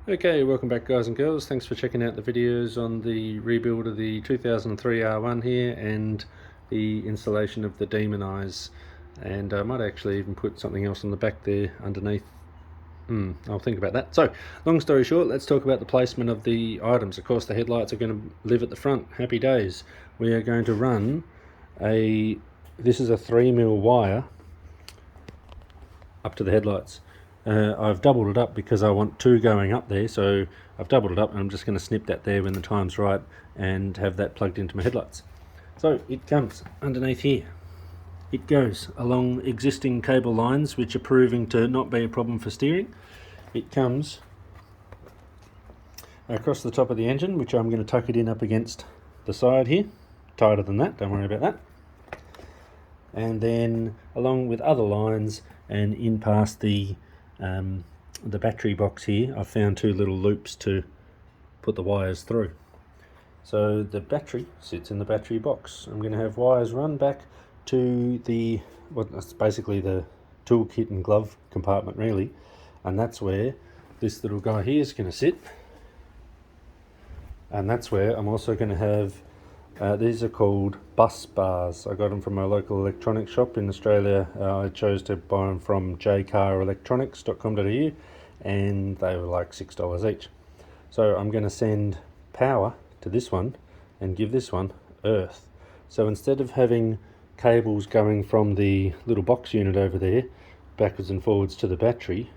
Okay, welcome back guys and girls. Thanks for checking out the videos on the rebuild of the 2003 R1 here and the installation of the demon eyes. And I might actually even put something else on the back there underneath. I'll think about that. So, long story short, let's talk about the placement of the items. Of course, the headlights are going to live at the front. Happy days. We are going to run this is a 3mm wire up to the headlights. I've doubled it up because I want two going up there, so I've doubled it up and I'm just going to snip that there when the time's right and have that plugged into my headlights. So it comes underneath here. It goes along existing cable lines which are proving to not be a problem for steering. It comes across the top of the engine, which I'm going to tuck it in up against the side here. Tighter than that, don't worry about that. And then along with other lines and in past the battery box here, I've found two little loops to put the wires through. So the battery sits in the battery box. I'm going to have wires run back to that's basically the toolkit and glove compartment really, and that's where this little guy here is going to sit. And that's where I'm also going to have these are called bus bars. I got them from a local electronics shop in Australia. I chose to buy them from jcarelectronics.com.au and they were like $6 each. So I'm going to send power to this one and give this one earth. So instead of having cables going from the little box unit over there backwards and forwards to the battery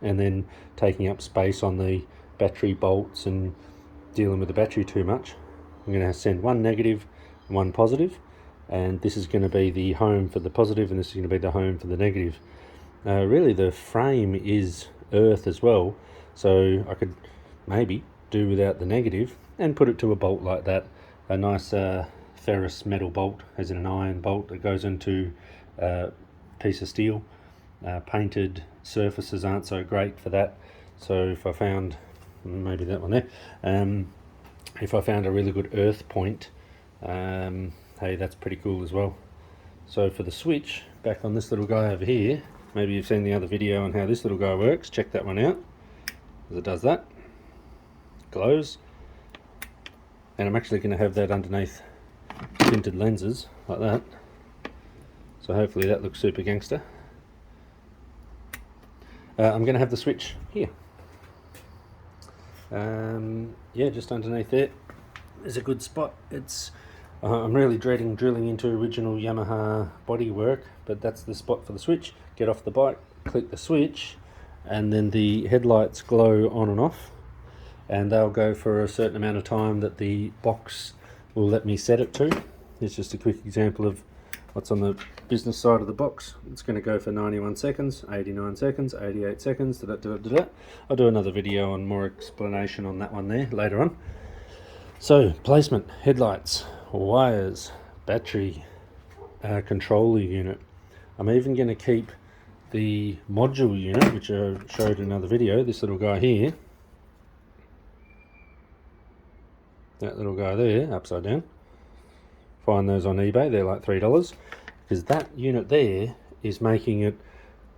and then taking up space on the battery bolts and dealing with the battery too much, I'm going to send one negative and one positive, and this is going to be the home for the positive and this is going to be the home for the negative. Really the frame is earth as well, so I could maybe do without the negative and put it to a bolt like that, a nice ferrous metal bolt, as in an iron bolt that goes into a piece of steel. Painted surfaces aren't so great for that, so if I found maybe that one there, if I found a really good earth point, hey, that's pretty cool as well. So for the switch, back on this little guy over here, maybe you've seen the other video on how this little guy works, check that one out, as it does that, glows, and I'm actually going to have that underneath tinted lenses, like that, so hopefully that looks super gangster. I'm going to have the switch here. Yeah, just underneath there is a good spot. It's I'm really dreading drilling into original Yamaha bodywork, but that's the spot for the switch. Get off the bike, click the switch, and then the headlights glow on and off, and they'll go for a certain amount of time that the box will let me set it to. It's just a quick example of what's on the business side of the box. It's going to go for 91 seconds, 89 seconds, 88 seconds, I'll do another video on more explanation on that one there later on. So placement, headlights, wires, battery, controller unit. I'm even going to keep the module unit, which I showed in another video, this little guy here, that little guy there, upside down. Find those on eBay, they're like $3, because that unit there is making it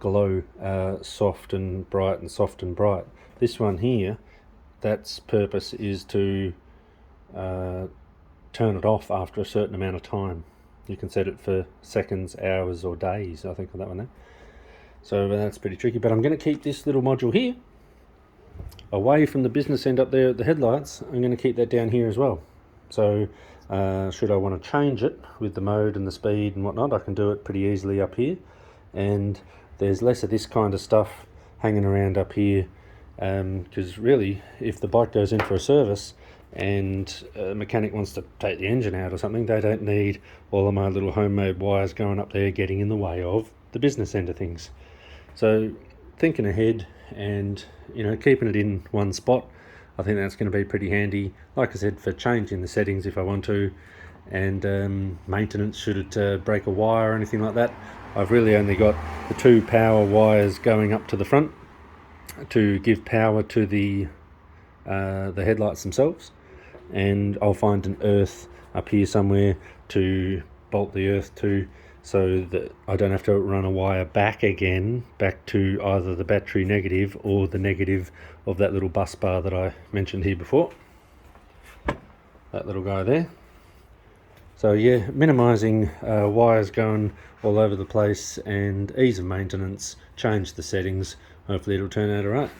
glow soft and bright and soft and bright. This one here, that's purpose is to turn it off after a certain amount of time. You can set it for seconds, hours or days, I think, on that one there. So that's pretty tricky, but I'm going to keep this little module here away from the business end up there at the headlights. I'm going to keep that down here as well. So should I want to change it with the mode and the speed and whatnot, I can do it pretty easily up here, and there's less of this kind of stuff hanging around up here, because really if the bike goes in for a service and a mechanic wants to take the engine out or something, they don't need all of my little homemade wires going up there getting in the way of the business end of things. So thinking ahead and keeping it in one spot, I think that's going to be pretty handy, like I said, for changing the settings if I want to, and maintenance should it break a wire or anything like that. I've really only got the two power wires going up to the front to give power to the headlights themselves, and I'll find an earth up here somewhere to bolt the earth to so that I don't have to run a wire back to either the battery negative or the negative of that little bus bar that I mentioned here before. That little guy there. So yeah, minimising wires going all over the place and ease of maintenance. Change the settings. Hopefully it'll turn out alright.